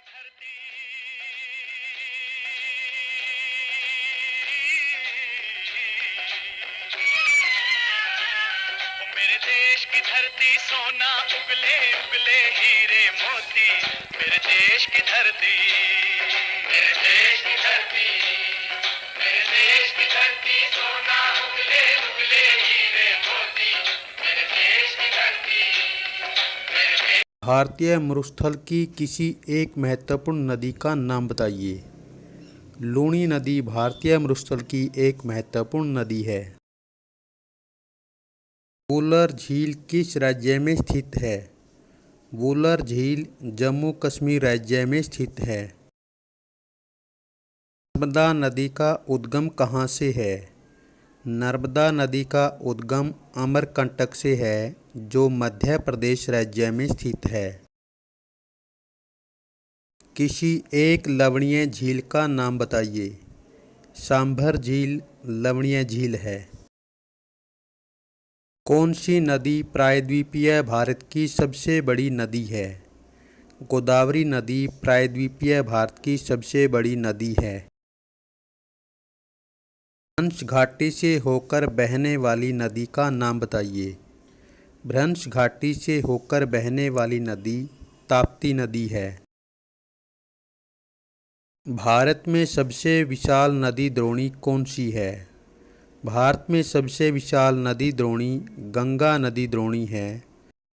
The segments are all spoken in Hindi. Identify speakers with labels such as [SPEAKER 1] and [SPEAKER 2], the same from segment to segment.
[SPEAKER 1] धरती ओ मेरे देश की धरती सोना उगले उगले हीरे मोती मेरे देश की धरती मेरे देश की धरती मेरे देश की धरती सोना उगले उगले हीरे मोती मेरे देश की धरती मेरे देश।
[SPEAKER 2] भारतीय मरुस्थल की किसी एक महत्वपूर्ण नदी का नाम बताइए। लूनी नदी भारतीय मरुस्थल की एक महत्वपूर्ण नदी है। वुलर झील किस राज्य में स्थित है? वुलर झील जम्मू कश्मीर राज्य में स्थित है। नर्मदा नदी का उद्गम कहाँ से है? नर्मदा नदी का उद्गम अमरकंटक से है जो मध्य प्रदेश राज्य में स्थित है। किसी एक लवणीय झील का नाम बताइए। सांभर झील लवणीय झील है। कौन सी नदी प्रायद्वीपीय भारत की सबसे बड़ी नदी है? गोदावरी नदी प्रायद्वीपीय भारत की सबसे बड़ी नदी है। भ्रंश घाटी से होकर बहने वाली नदी का नाम बताइए। भ्रंश घाटी से होकर बहने वाली नदी ताप्ती नदी है। भारत में सबसे विशाल नदी द्रोणी कौन सी है? भारत में सबसे विशाल नदी द्रोणी गंगा नदी द्रोणी है।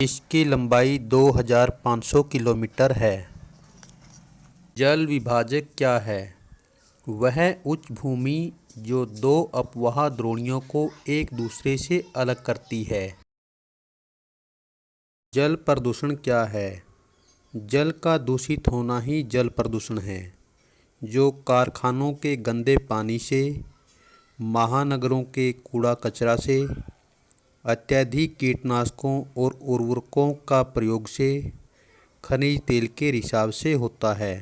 [SPEAKER 2] इसकी लंबाई 2500 किलोमीटर है। जल विभाजक क्या है? वह उच्च भूमि जो दो अपवाह द्रोणियों को एक दूसरे से अलग करती है। जल प्रदूषण क्या है? जल का दूषित होना ही जल प्रदूषण है, जो कारखानों के गंदे पानी से, महानगरों के कूड़ा कचरा से, अत्यधिक कीटनाशकों और उर्वरकों का प्रयोग से, खनिज तेल के रिसाव से होता है।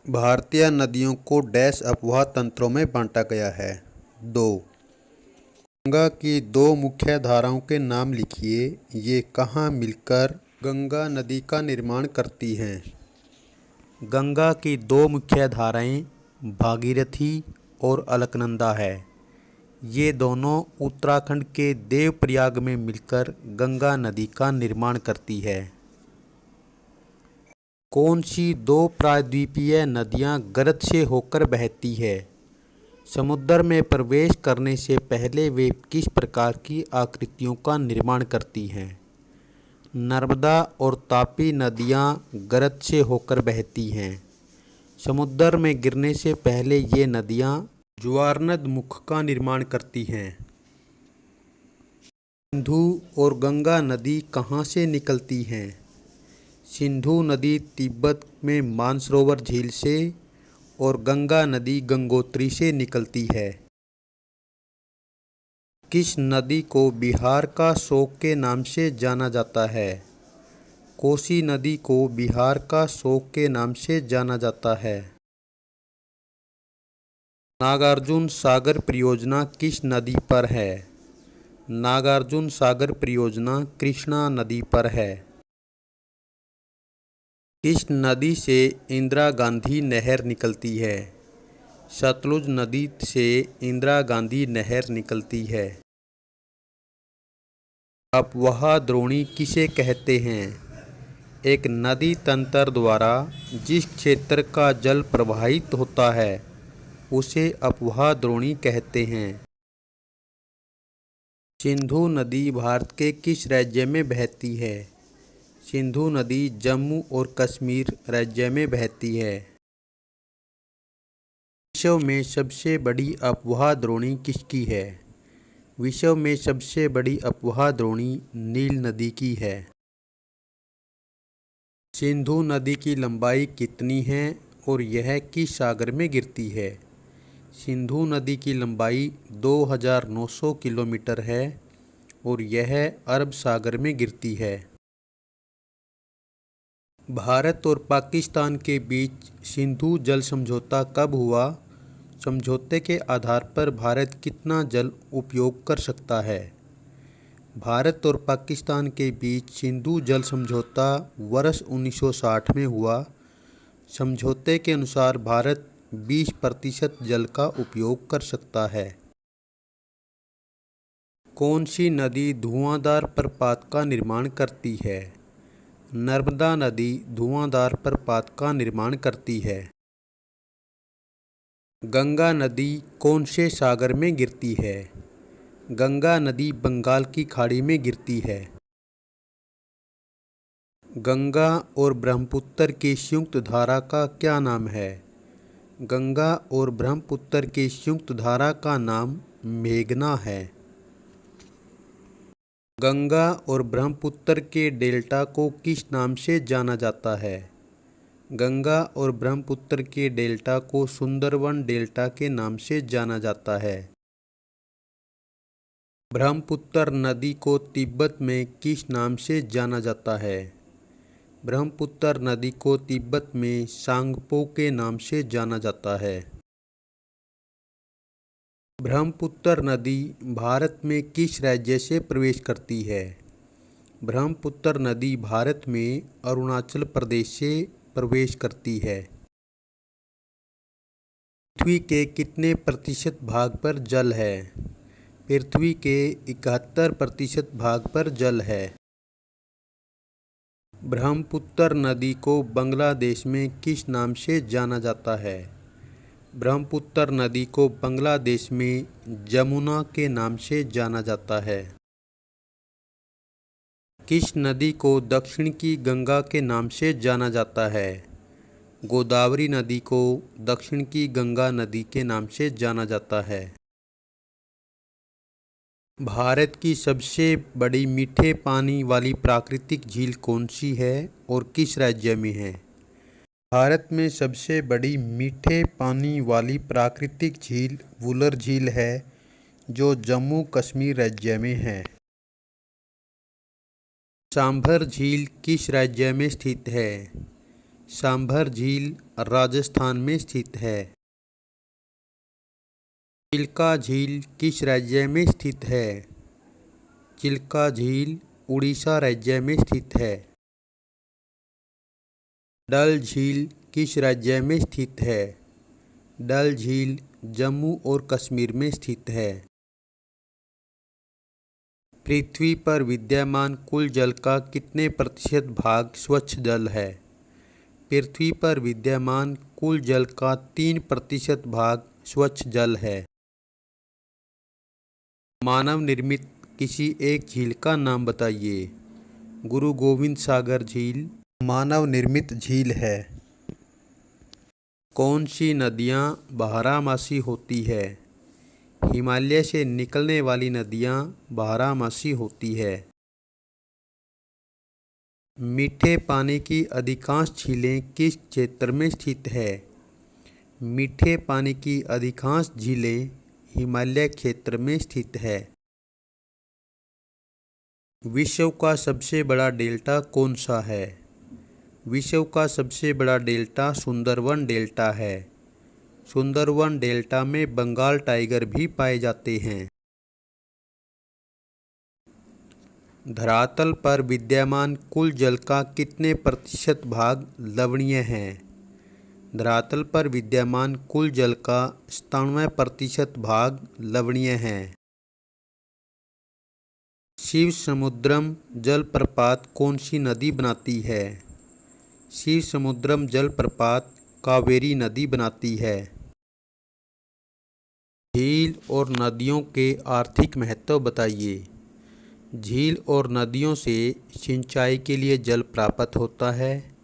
[SPEAKER 2] भारतीय नदियों को डैश अपवाह तंत्रों में बांटा गया है। 2 गंगा की दो मुख्य धाराओं के नाम लिखिए। ये कहाँ मिलकर गंगा नदी का निर्माण करती हैं? गंगा की दो मुख्य धाराएं भागीरथी और अलकनंदा है। ये दोनों उत्तराखंड के देवप्रयाग में मिलकर गंगा नदी का निर्माण करती है। कौन सी दो प्रायद्वीपीय नदियां गरज से होकर बहती है? समुद्र में प्रवेश करने से पहले वे किस प्रकार की आकृतियों का निर्माण करती हैं? नर्मदा और तापी नदियां गरज से होकर बहती हैं। समुद्र में गिरने से पहले ये नदियां ज्वारनद मुख का निर्माण करती हैं। सिंधु और गंगा नदी कहाँ से निकलती हैं? सिंधु नदी तिब्बत में मानसरोवर झील से और गंगा नदी गंगोत्री से निकलती है। किस नदी को बिहार का शोक के नाम से जाना जाता है? कोसी नदी को बिहार का शोक के नाम से जाना जाता है। नागार्जुन सागर परियोजना किस नदी पर है? नागार्जुन सागर परियोजना कृष्णा नदी पर है। किस नदी से इंदिरा गांधी नहर निकलती है? सतलुज नदी से इंदिरा गांधी नहर निकलती है। अपवाह द्रोणी किसे कहते हैं? एक नदी तंत्र द्वारा जिस क्षेत्र का जल प्रवाहित होता है उसे अपवाह द्रोणी कहते हैं। सिंधु नदी भारत के किस राज्य में बहती है? सिंधु नदी जम्मू और कश्मीर राज्य में बहती है। विश्व में सबसे बड़ी अपवाह द्रोणी किसकी है? विश्व में सबसे बड़ी अपवाह द्रोणी नील नदी की है। सिंधु नदी की लंबाई कितनी है और यह किस सागर में गिरती है? सिंधु नदी की लंबाई 2900 किलोमीटर है और यह अरब सागर में गिरती है। भारत और पाकिस्तान के बीच सिंधु जल समझौता कब हुआ? समझौते के आधार पर भारत कितना जल उपयोग कर सकता है? भारत और पाकिस्तान के बीच सिंधु जल समझौता वर्ष 1960 में हुआ समझौते के अनुसार भारत 20% जल का उपयोग कर सकता है। कौन सी नदी धुआंधार प्रपात का निर्माण करती है? नर्मदा नदी धुआंधार प्रपात का निर्माण करती है। गंगा नदी कौन से सागर में गिरती है? गंगा नदी बंगाल की खाड़ी में गिरती है। गंगा और ब्रह्मपुत्र की संयुक्त धारा का क्या नाम है? गंगा और ब्रह्मपुत्र की संयुक्त धारा का नाम मेघना है। गंगा और ब्रह्मपुत्र के डेल्टा को किस नाम से जाना जाता है? गंगा और ब्रह्मपुत्र के डेल्टा को सुंदरवन डेल्टा के नाम से जाना जाता है। ब्रह्मपुत्र नदी को तिब्बत में किस नाम से जाना जाता है? ब्रह्मपुत्र नदी को तिब्बत में सांगपो के नाम से जाना जाता है। ब्रह्मपुत्र नदी भारत में किस राज्य से प्रवेश करती है? ब्रह्मपुत्र नदी भारत में अरुणाचल प्रदेश से प्रवेश करती है। पृथ्वी के कितने प्रतिशत भाग पर जल है? पृथ्वी के 71% भाग पर जल है। ब्रह्मपुत्र नदी को बांग्लादेश में किस नाम से जाना जाता है? ब्रह्मपुत्र नदी को बांग्लादेश में जमुना के नाम से जाना जाता है। किस नदी को दक्षिण की गंगा के नाम से जाना जाता है? गोदावरी नदी को दक्षिण की गंगा नदी के नाम से जाना जाता है। भारत की सबसे बड़ी मीठे पानी वाली प्राकृतिक झील कौन सी है और किस राज्य में है? भारत में सबसे बड़ी मीठे पानी वाली प्राकृतिक झील वुलर झील है, जो जम्मू कश्मीर राज्य में है। सांभर झील किस राज्य में स्थित है? सांभर झील राजस्थान में स्थित है। चिल्का झील किस राज्य में स्थित है? चिल्का झील उड़ीसा राज्य में स्थित है। डल झील किस राज्य में स्थित है? डल झील जम्मू और कश्मीर में स्थित है। पृथ्वी पर विद्यमान कुल जल का कितने प्रतिशत भाग स्वच्छ जल है? पृथ्वी पर विद्यमान कुल जल का 3% भाग स्वच्छ जल है। मानव निर्मित किसी एक झील का नाम बताइए। गुरु गोविंद सागर झील मानव निर्मित झील है। कौन सी नदियाँ बारहमासी होती है? हिमालय से निकलने वाली नदियाँ बारहमासी होती है। मीठे पानी की अधिकांश झीलें किस क्षेत्र में स्थित है? मीठे पानी की अधिकांश झीलें हिमालय क्षेत्र में स्थित है। विश्व का सबसे बड़ा डेल्टा कौन सा है? विश्व का सबसे बड़ा डेल्टा सुंदरवन डेल्टा है। सुंदरवन डेल्टा में बंगाल टाइगर भी पाए जाते हैं। धरातल पर विद्यमान कुल जल का कितने प्रतिशत भाग लवणीय है? धरातल पर विद्यमान कुल जल का 97% भाग लवणीय है। शिव समुद्रम जलप्रपात कौन सी नदी बनाती है? शिव समुद्रम जलप्रपात कावेरी नदी बनाती है। झील और नदियों के आर्थिक महत्व बताइए। झील और नदियों से सिंचाई के लिए जल प्राप्त होता है,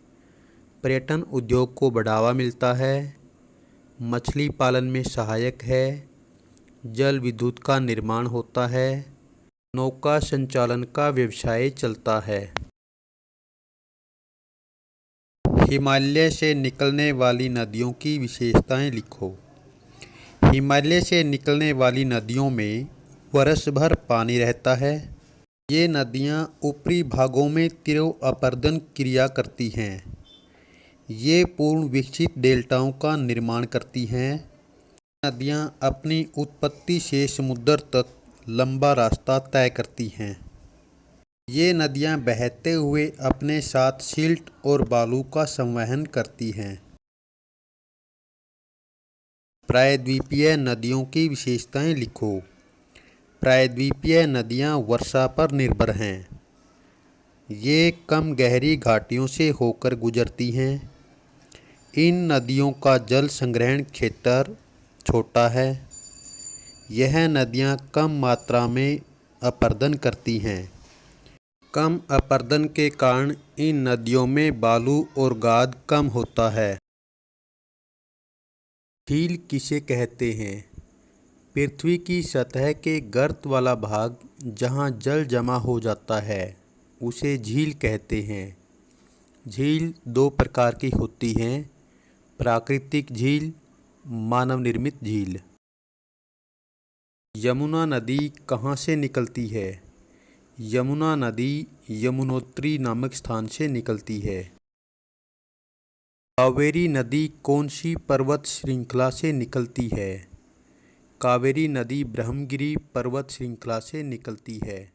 [SPEAKER 2] पर्यटन उद्योग को बढ़ावा मिलता है, मछली पालन में सहायक है, जल विद्युत का निर्माण होता है, नौका संचालन का व्यवसाय चलता है। हिमालय से निकलने वाली नदियों की विशेषताएं लिखो। हिमालय से निकलने वाली नदियों में वर्ष भर पानी रहता है। ये नदियाँ ऊपरी भागों में तीव्र अपरदन क्रिया करती हैं। ये पूर्ण विकसित डेल्टाओं का निर्माण करती हैं। नदियाँ अपनी उत्पत्ति से समुद्र तक लंबा रास्ता तय करती हैं। ये नदियाँ बहते हुए अपने साथ सिल्ट और बालू का संवहन करती हैं। प्रायद्वीपीय नदियों की विशेषताएं लिखो। प्रायद्वीपीय नदियां वर्षा पर निर्भर हैं। ये कम गहरी घाटियों से होकर गुजरती हैं। इन नदियों का जल संग्रहण क्षेत्र छोटा है। यह नदियां कम मात्रा में अपरदन करती हैं। कम अपरदन के कारण इन नदियों में बालू और गाद कम होता है। झील किसे कहते हैं? पृथ्वी की सतह के गर्त वाला भाग जहाँ जल जमा हो जाता है उसे झील कहते हैं। झील दो प्रकार की होती हैं, प्राकृतिक झील, मानव निर्मित झील। यमुना नदी कहाँ से निकलती है? यमुना नदी यमुनोत्री नामक स्थान से निकलती है। कावेरी नदी कौन सी पर्वत श्रृंखला से निकलती है? कावेरी नदी ब्रह्मगिरि पर्वत श्रृंखला से निकलती है।